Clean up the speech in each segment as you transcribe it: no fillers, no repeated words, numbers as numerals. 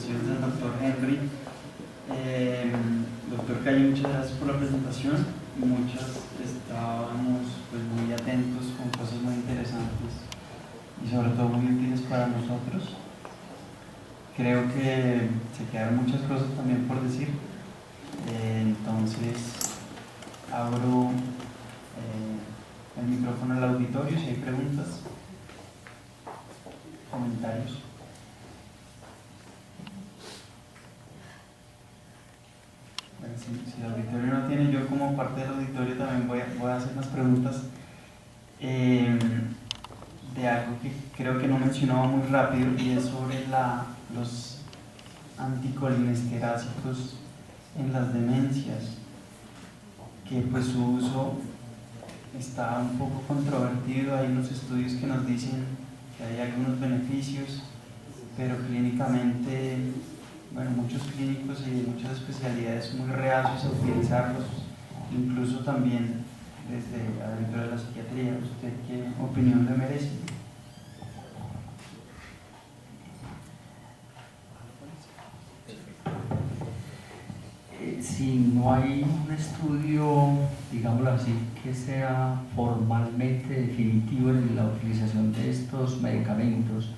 estudios del doctor Henry. Doctor Calle, muchas gracias por la presentación. Muchas estábamos pues, muy atentos con cosas muy interesantes y sobre todo muy útiles para nosotros. Creo que se quedaron muchas cosas también por decir. Entonces abro el micrófono al auditorio si hay preguntas, comentarios. Bueno, si el auditorio no tiene, yo como parte del auditorio también voy a hacer unas preguntas de algo que creo que no mencionaba muy rápido, y es sobre los anticolinesteráticos en las demencias, que pues su uso está un poco controvertido. Hay unos estudios que nos dicen que hay algunos beneficios, pero clínicamente, bueno, muchos clínicos y de muchas especialidades muy reacios a utilizarlos, incluso también desde adentro de la psiquiatría. ¿Usted qué opinión le merece? Si no hay un estudio, digámoslo así, que sea formalmente definitivo en la utilización de estos medicamentos,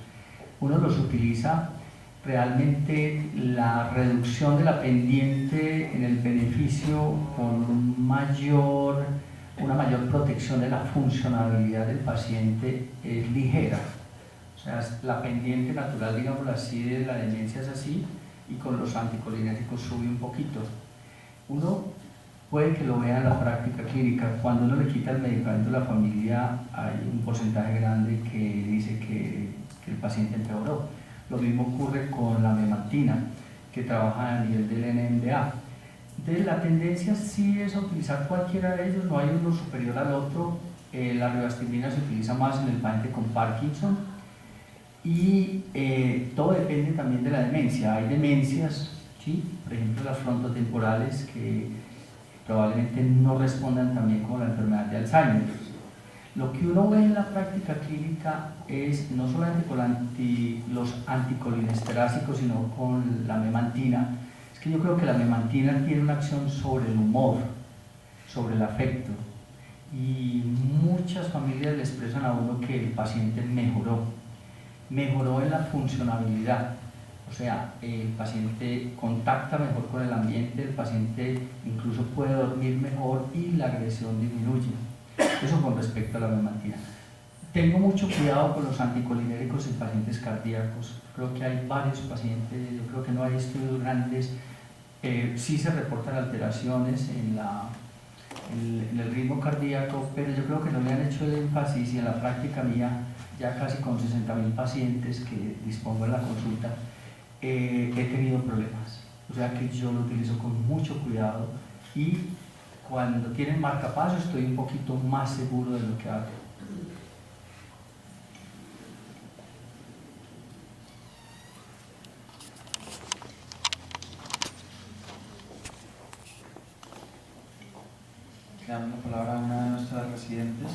uno los utiliza realmente la reducción de la pendiente en el beneficio con una mayor protección de la funcionalidad del paciente es ligera. O sea, la pendiente natural, digámoslo así, de la demencia es así, y con los anticolinérgicos sube un poquito. Uno puede que lo vea en la práctica clínica. Cuando uno le quita el medicamento a la familia, hay un porcentaje grande que dice que el paciente empeoró. Lo mismo ocurre con la memantina, que trabaja a nivel del NMDA. Entonces, la tendencia sí es a utilizar cualquiera de ellos, no hay uno superior al otro. La rivastigmina se utiliza más en el paciente con Parkinson, y todo depende también de la demencia. Hay demencias, ¿sí? Por ejemplo las frontotemporales, que probablemente no respondan también como la enfermedad de Alzheimer. Lo que uno ve en la práctica clínica es no solamente con los anticolinesteráticos, sino con la memantina. Es que yo creo que la memantina tiene una acción sobre el humor, sobre el afecto, y muchas familias le expresan a uno que el paciente mejoró en la funcionabilidad. O sea, el paciente contacta mejor con el ambiente, el paciente incluso puede dormir mejor y la agresión disminuye. Eso con respecto a la memantina. Tengo mucho cuidado con los anticolinérgicos en pacientes cardíacos. Creo que hay varios pacientes, yo creo que no hay estudios grandes. Sí se reportan alteraciones en el ritmo cardíaco, pero yo creo que no le han hecho el énfasis, y en la práctica mía, ya casi con 60.000 pacientes que dispongo en la consulta, he tenido problemas. O sea que yo lo utilizo con mucho cuidado, y cuando tienen marcapaso estoy un poquito más seguro de lo que hago. Le damos la palabra a una de nuestras residentes.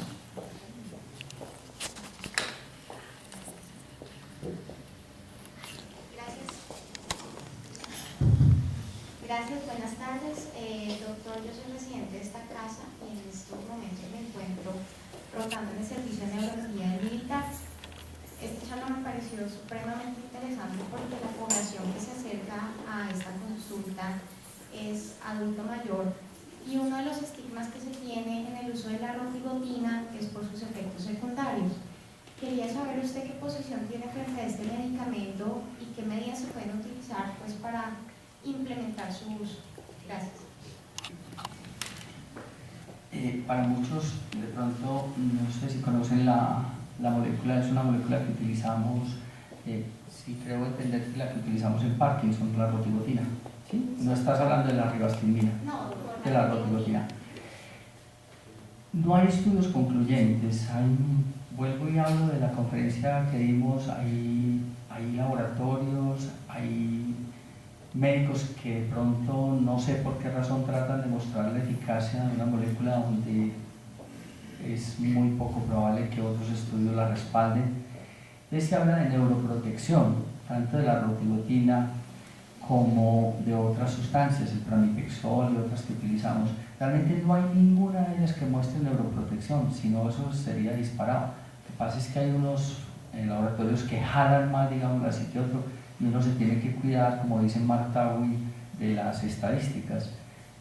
Gracias, buenas tardes. Doctor, yo soy residente de esta casa y en estos momentos me encuentro rotando en el servicio de neurología del militar. Esta charla me pareció supremamente interesante porque la población que se acerca a esta consulta es adulto mayor, y uno de los estigmas que se tiene en el uso de la ropigotina es por sus efectos secundarios. Quería saber usted qué posición tiene frente a este medicamento y qué medidas se pueden utilizar pues, para implementar su uso. Gracias. Para muchos, de pronto, no sé si conocen la molécula, es una molécula que utilizamos, sí creo entender que la que utilizamos en Parkinson, la ropigotina. ¿Sí? No estás hablando de la rivastigmina, no, de la ropigotina. No hay estudios concluyentes. Vuelvo y hablo de la conferencia que dimos, hay laboratorios, hay médicos que de pronto no sé por qué razón tratan de mostrar la eficacia de una molécula donde es muy poco probable que otros estudios la respalden. Entonces se habla de neuroprotección, tanto de la ropigotina como de otras sustancias, el pramipexol y otras que utilizamos. Realmente no hay ninguna de ellas que muestre neuroprotección, sino eso sería disparado. Lo que pasa es que hay unos laboratorios que jalan más, digamos así, que otro, y uno se tiene que cuidar, como dice Mark Tawil, de las estadísticas.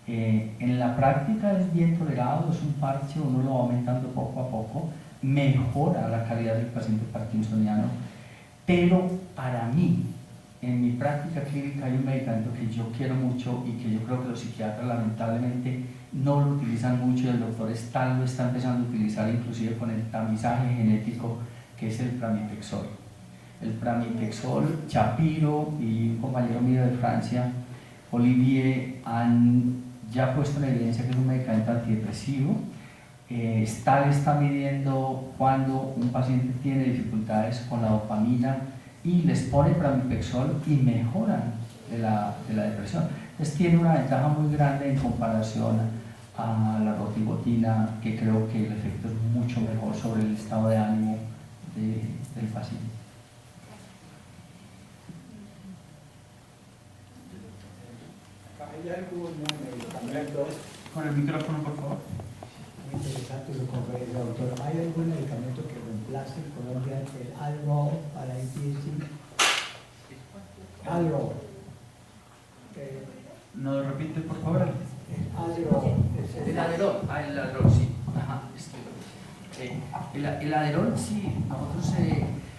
En la práctica es bien tolerado, es un parche, uno lo va aumentando poco a poco, mejora la calidad del paciente parkinsoniano, pero para mí, en mi práctica clínica hay un medicamento que yo quiero mucho y que yo creo que los psiquiatras lamentablemente no lo utilizan mucho y el doctor Stahl lo está empezando a utilizar inclusive con el tamizaje genético, que es el pramipexol. El pramipexol, Shapiro y un compañero mío de Francia, Olivier, han ya puesto en evidencia que es un medicamento antidepresivo. Stahl está midiendo cuando un paciente tiene dificultades con la dopamina y les pone pramipexol y mejoran de la depresión. Entonces tiene una ventaja muy grande en comparación a la rotibotina, que creo que el efecto es mucho mejor sobre el estado de ánimo del paciente. ¿Hay algún medicamento? Con el micrófono, por favor. Muy interesante su conferencia, doctor. ¿Hay algún medicamento que reemplace en Colombia el Adderall para ADHD? Adderall. ¿No repite, por favor? Adderall. El Adderall, sí. Ajá, el Adderall, sí. Nosotros,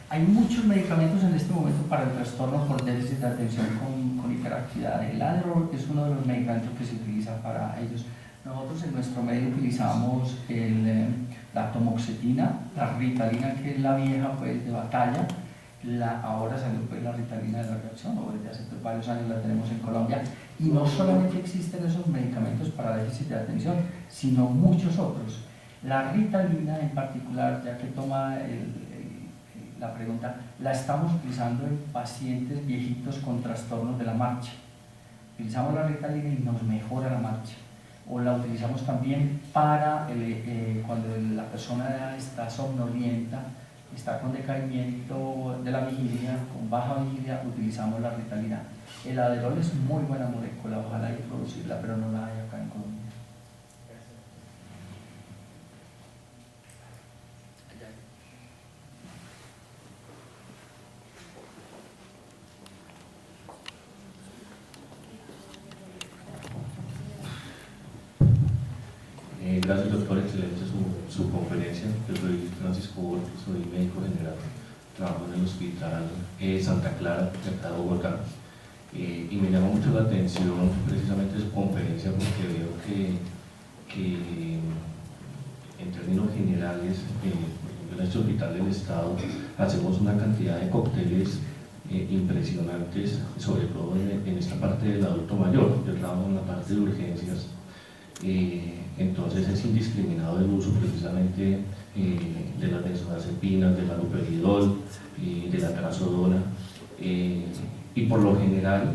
hay muchos medicamentos en este momento para el trastorno por déficit de atención con hiperactividad. El Adderall es uno de los medicamentos que se utiliza para ellos. Nosotros en nuestro medio utilizamos la tomoxetina, la ritalina, que es la vieja pues, de batalla. Ahora salió pues, la ritalina de la reacción, o desde hace varios años la tenemos en Colombia. Y no solamente existen esos medicamentos para déficit de atención, sino muchos otros. La ritalina en particular, ya que toma la pregunta, la estamos utilizando en pacientes viejitos con trastornos de la marcha. Utilizamos la ritalina y nos mejora la marcha. O la utilizamos también para cuando la persona está somnolienta, está con decaimiento de la vigilia, con baja vigilia, utilizamos la ritalina. El Adderall es muy buena molécula, ojalá introducirla, pero no la hay acá en Colombia. Gracias, doctor, excelente su conferencia. Yo soy Francisco Borges, soy médico general, trabajo en el Hospital Santa Clara, de acá de Bogotá, y me llama mucho la atención precisamente su conferencia porque veo que en términos generales, en este hospital del Estado hacemos una cantidad de cócteles impresionantes, sobre todo en esta parte del adulto mayor. Yo trabajo en la parte de urgencias. Entonces es indiscriminado el uso precisamente de las benzodiazepinas, del haloperidol, de la trazodona, y por lo general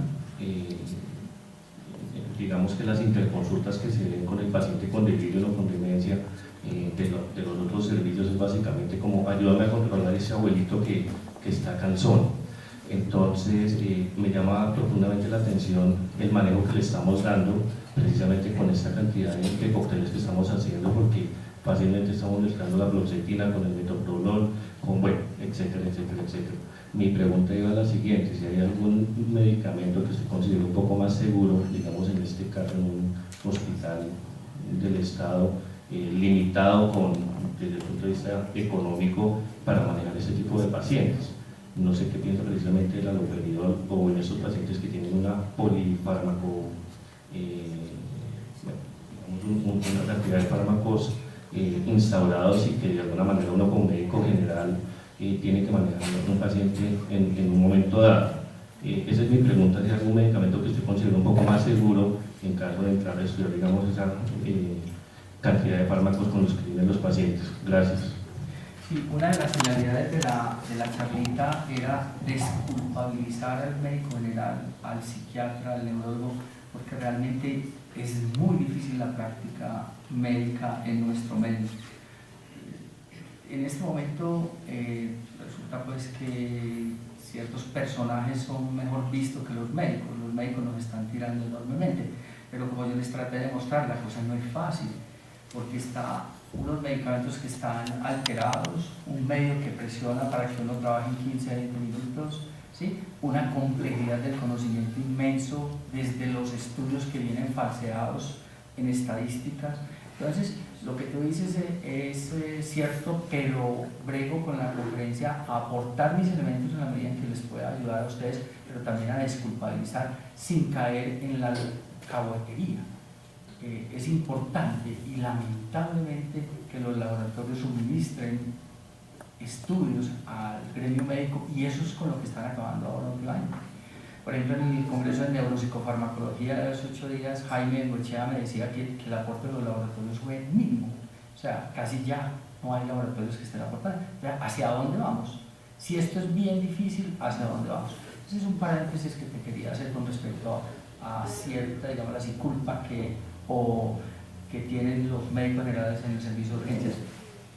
digamos que las interconsultas que se ven con el paciente con delirio o con demencia de los otros servicios es básicamente como ayúdame a controlar ese abuelito que está cansón. Entonces me llama profundamente la atención el manejo que le estamos dando precisamente con esta cantidad de cócteles que estamos haciendo, porque fácilmente estamos mezclando la fluoxetina con el metoprolol, con bueno, etcétera, etcétera, etcétera. Mi pregunta iba a la siguiente: si hay algún medicamento que se considere un poco más seguro, digamos en este caso en un hospital del Estado, limitado desde el punto de vista económico para manejar este tipo de pacientes. No sé qué piensa precisamente del haloperidol o en esos pacientes que tienen una polifármaco, una cantidad de fármacos instaurados y que de alguna manera uno como médico general tiene que manejar a un paciente en un momento dado. Esa es mi pregunta: si hay algún medicamento que usted considera un poco más seguro en caso de entrar a estudiar, digamos, esa cantidad de fármacos con los que tienen los pacientes. Gracias. Sí, una de las finalidades de la charlita era desculpabilizar al médico general, al psiquiatra, al neurólogo, porque realmente es muy difícil la práctica médica en nuestro medio. En este momento resulta pues que ciertos personajes son mejor vistos que los médicos. Los los médicos nos están tirando enormemente, pero como yo les traté de demostrar, la cosa no es fácil, porque está unos medicamentos que están alterados, un medio que presiona para que uno trabaje en 15 a 20 minutos, ¿sí? Una complejidad del conocimiento inmenso desde los estudios que vienen falseados en estadísticas. Entonces, lo que tú dices es cierto, pero brego con la conferencia a aportar mis elementos en la medida en que les pueda ayudar a ustedes, pero también a desculpabilizar sin caer en la caguatería. Es importante y lamentablemente que los laboratorios suministren estudios al gremio médico, y eso es con lo que están acabando ahora online. Por ejemplo, en el Congreso de Neuropsicofarmacología de hace 8 días, Jaime Bengoechea me decía que el aporte de los laboratorios fue mínimo, o sea, casi ya no hay laboratorios que estén aportando. O sea, ¿hacia dónde vamos? Si esto es bien difícil, ¿hacia dónde vamos? Ese es un paréntesis que te quería hacer con respecto a cierta, digamos así, culpa que tienen los médicos generales en el servicio de urgencias.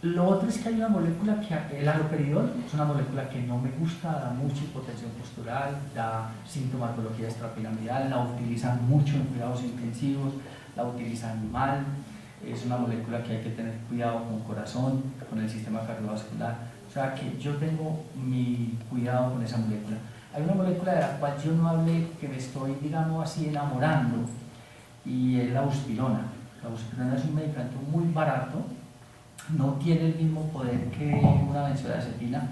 Lo otro es que hay una molécula que, el haloperidol, es una molécula que no me gusta, da mucha hipotensión postural, da sintomatología extrapiramidal, la utilizan mucho en cuidados intensivos, la utilizan mal, es una molécula que hay que tener cuidado con corazón, con el sistema cardiovascular, o sea que yo tengo mi cuidado con esa molécula. Hay una molécula de la cual yo no hablé, que me estoy, digamos así, enamorando, y es la buspirona. La buspirona es un medicamento muy barato, no tiene el mismo poder que una benzodiazepina,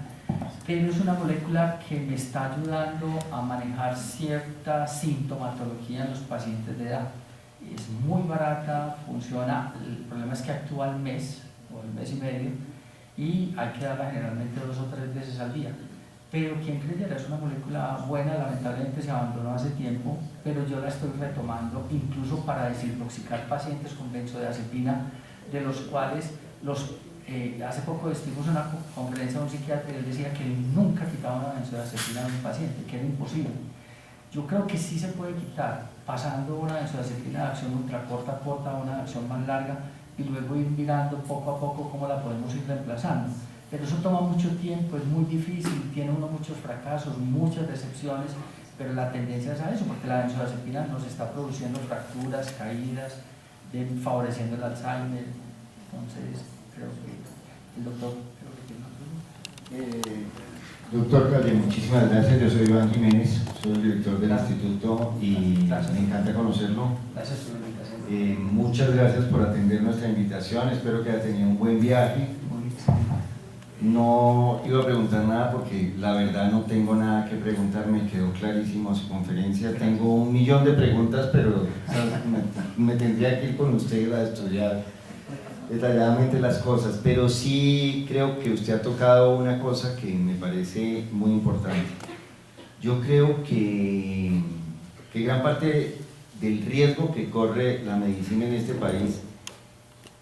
pero es una molécula que me está ayudando a manejar cierta sintomatología en los pacientes de edad. Es muy barata, funciona, el problema es que actúa al mes o al mes y medio, y hay que darla generalmente 2 o 3 veces al día. Pero quien creyera, es una molécula buena, lamentablemente se abandonó hace tiempo, pero yo la estoy retomando incluso para desintoxicar pacientes con benzodiazepina, de los cuales hace poco estuvimos en una conferencia de un psiquiatra y él decía que nunca quitaba una benzodiazepina a un paciente, que era imposible. Yo creo que sí se puede quitar, pasando una benzodiazepina de acción ultracorta a una acción más larga, y luego ir mirando poco a poco cómo la podemos ir reemplazando. Pero eso toma mucho tiempo, es muy difícil, tiene uno muchos fracasos, muchas decepciones, pero la tendencia es a eso, porque la benzodiazepina nos está produciendo fracturas, caídas, favoreciendo el Alzheimer. Entonces, creo que el doctor... Doctor Calle, muchísimas gracias. Yo soy Iván Jiménez, soy el director del instituto y me encanta conocerlo. Gracias por la invitación. Muchas gracias por atender nuestra invitación, espero que haya tenido un buen viaje. No iba a preguntar nada porque la verdad no tengo nada que preguntar, me quedó clarísimo su conferencia. Tengo 1.000.000 de preguntas, pero me tendría que ir con usted a estudiar detalladamente las cosas, pero sí creo que usted ha tocado una cosa que me parece muy importante. Yo creo que gran parte del riesgo que corre la medicina en este país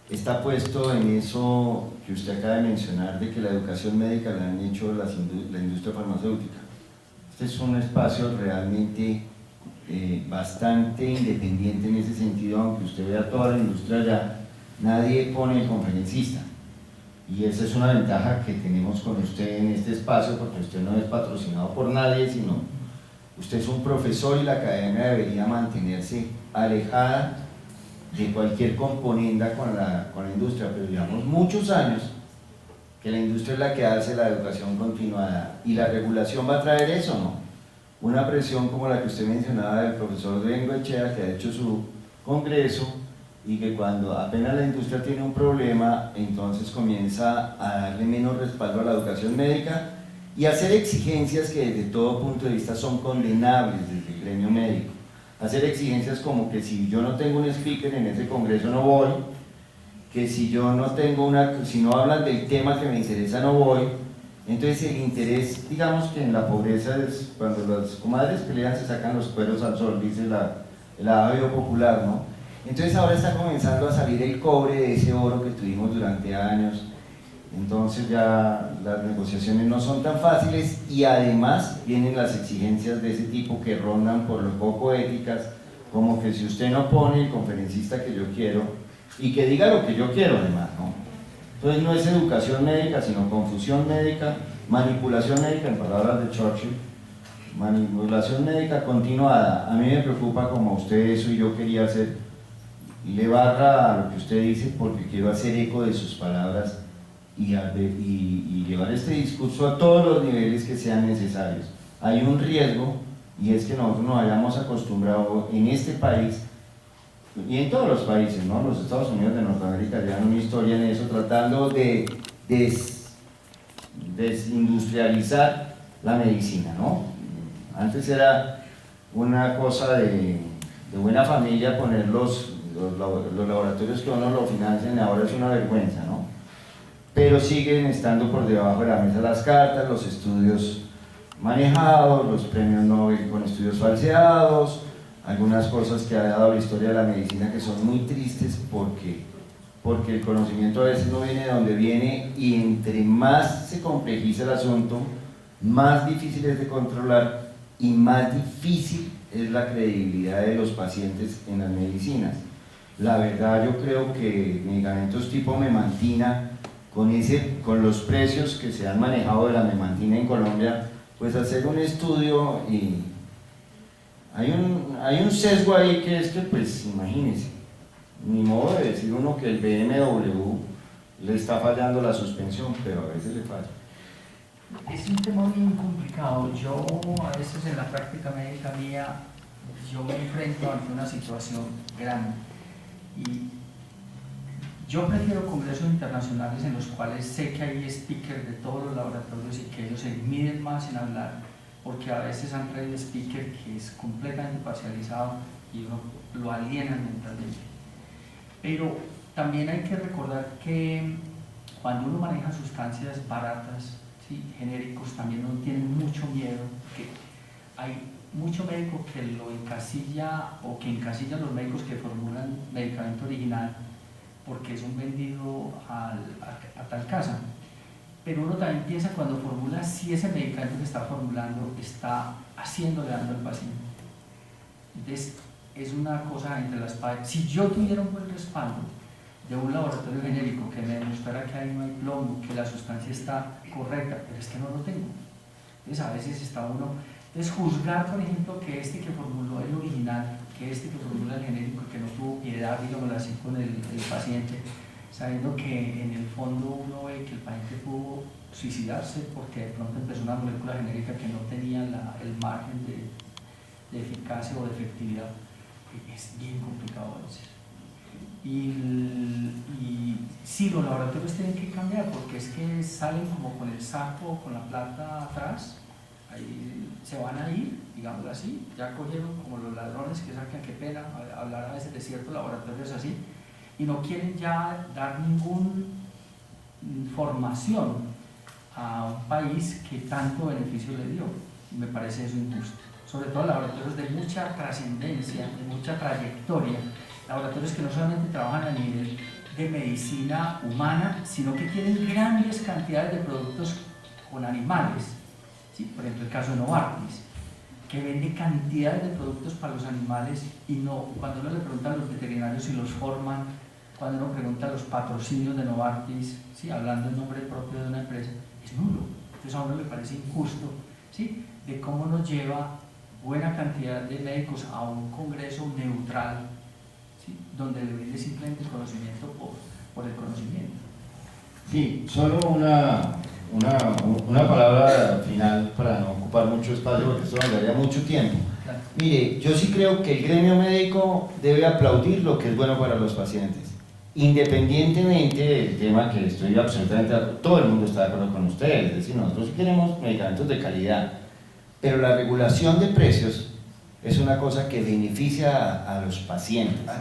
está puesto en eso que usted acaba de mencionar, de que la educación médica la han hecho la industria farmacéutica. Este es un espacio realmente bastante independiente en ese sentido, aunque usted vea toda la industria allá, nadie pone el conferencista. Y esa es una ventaja que tenemos con usted en este espacio, porque usted no es patrocinado por nadie, sino usted es un profesor y la academia debería mantenerse alejada de cualquier componenda con la industria, pero llevamos muchos años que la industria es la que hace la educación continuada, y la regulación va a traer eso, ¿no? Una presión como la que usted mencionaba del profesor Bengoechea, que ha hecho su congreso, y que cuando apenas la industria tiene un problema, entonces comienza a darle menos respaldo a la educación médica y hacer exigencias que desde todo punto de vista son condenables desde el gremio médico. Hacer exigencias como que si yo no tengo un speaker en ese congreso no voy, que si yo no tengo si no hablan del tema que me interesa no voy. Entonces el interés, digamos que en la pobreza es cuando las comadres pelean se sacan los cueros al sol, dice el adagio popular, ¿no? Entonces ahora está comenzando a salir el cobre de ese oro que tuvimos durante años, entonces ya las negociaciones no son tan fáciles, y además vienen las exigencias de ese tipo que rondan por lo poco éticas, como que si usted no pone el conferencista que yo quiero, y que diga lo que yo quiero además, ¿no? Entonces no es educación médica, sino confusión médica, manipulación médica, en palabras de Churchill, manipulación médica continuada, a mí me preocupa como usted eso, y yo quería hacer, le barra a lo que usted dice porque quiero hacer eco de sus palabras y llevar este discurso a todos los niveles que sean necesarios. Hay un riesgo, y es que nosotros nos hayamos acostumbrado en este país y en todos los países, ¿no? Los Estados Unidos de Norteamérica llevan una historia en eso, tratando de desindustrializar la medicina, ¿no? Antes era una cosa de buena familia poner los laboratorios que uno lo financian, ahora es una vergüenza, ¿no? Pero siguen estando por debajo de la mesa las cartas, los estudios manejados, los premios Nobel con estudios falseados, algunas cosas que ha dado la historia de la medicina que son muy tristes porque el conocimiento a veces no viene de donde viene, y entre más se complejiza el asunto, más difícil es de controlar y más difícil es la credibilidad de los pacientes en las medicinas. La verdad, yo creo que medicamentos tipo memantina, con los precios que se han manejado de la memantina en Colombia, pues hacer un estudio, y hay un sesgo ahí que es que, pues imagínense, ni modo de decir uno que el BMW le está fallando la suspensión, pero a veces le falla. Es un tema muy complicado. Yo a veces en la práctica médica mía, yo me enfrento ante una situación grande, y yo prefiero congresos internacionales en los cuales sé que hay speakers de todos los laboratorios y que ellos se miden más en hablar, porque a veces han traído speaker que es completamente parcializado y uno lo alienan mentalmente. Pero también hay que recordar que cuando uno maneja sustancias baratas, ¿sí?, genéricos, también uno tiene mucho miedo, que hay mucho médico que lo encasilla, o que encasilla a los médicos que formulan medicamento original porque es un vendido a tal casa. Pero uno también piensa cuando formula si ese medicamento que está formulando está haciéndole daño al paciente. Entonces es una cosa entre las partes. Si yo tuviera un buen respaldo de un laboratorio genérico que me demostrara que ahí no hay plomo, que la sustancia está correcta, pero es que no lo tengo. Entonces a veces está uno, entonces juzgar, por ejemplo, que este que formuló el original, que este que formula el genérico, que no tuvo piedad, digámoslo así, con el paciente, sabiendo que en el fondo uno ve que el paciente pudo suicidarse porque de pronto empezó una molécula genérica que no tenía el margen de eficacia o de efectividad. Es bien complicado a veces. Y sí, los laboratorios tienen que cambiar, porque es que salen como con el saco o con la plata atrás, ahí se van a ir, digámoslo así, ya cogieron como los ladrones que sacan, qué pena hablar a veces de ciertos laboratorios así, y no quieren ya dar ninguna formación a un país que tanto beneficio le dio. Me parece eso injusto. Sobre todo laboratorios de mucha trascendencia, de mucha trayectoria, laboratorios que no solamente trabajan a nivel de medicina humana, sino que tienen grandes cantidades de productos con animales. ¿Sí? Por ejemplo, el caso de Novartis, que vende cantidades de productos para los animales, y no, cuando uno le pregunta a los veterinarios si los forman, cuando uno pregunta a los patrocinios de Novartis, ¿sí?, hablando en nombre propio de una empresa, es nulo. Entonces a uno le parece injusto, ¿sí?, de cómo nos lleva buena cantidad de médicos a un congreso neutral, ¿sí?, donde le brinde simplemente el conocimiento por el conocimiento. Sí, solo una palabra final para no ocupar mucho espacio, porque esto nos daría mucho tiempo. Claro. Mire, yo sí creo que el gremio médico debe aplaudir lo que es bueno para los pacientes, independientemente del tema, que estoy absolutamente, todo el mundo está de acuerdo con ustedes, es decir, nosotros sí queremos medicamentos de calidad, pero la regulación de precios es una cosa que beneficia a los pacientes,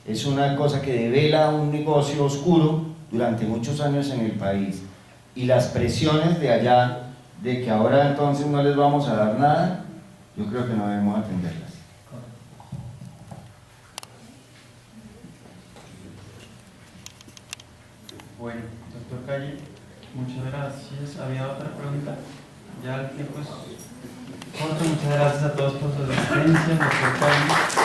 es una cosa que devela un negocio oscuro durante muchos años en el país, y las presiones de allá de que ahora entonces no les vamos a dar nada, yo creo que no debemos atenderlas. Bueno, doctor Calle, muchas gracias. ¿Había otra pregunta? Ya el tiempo es corto. Muchas gracias a todos por su asistencia, doctor Calle.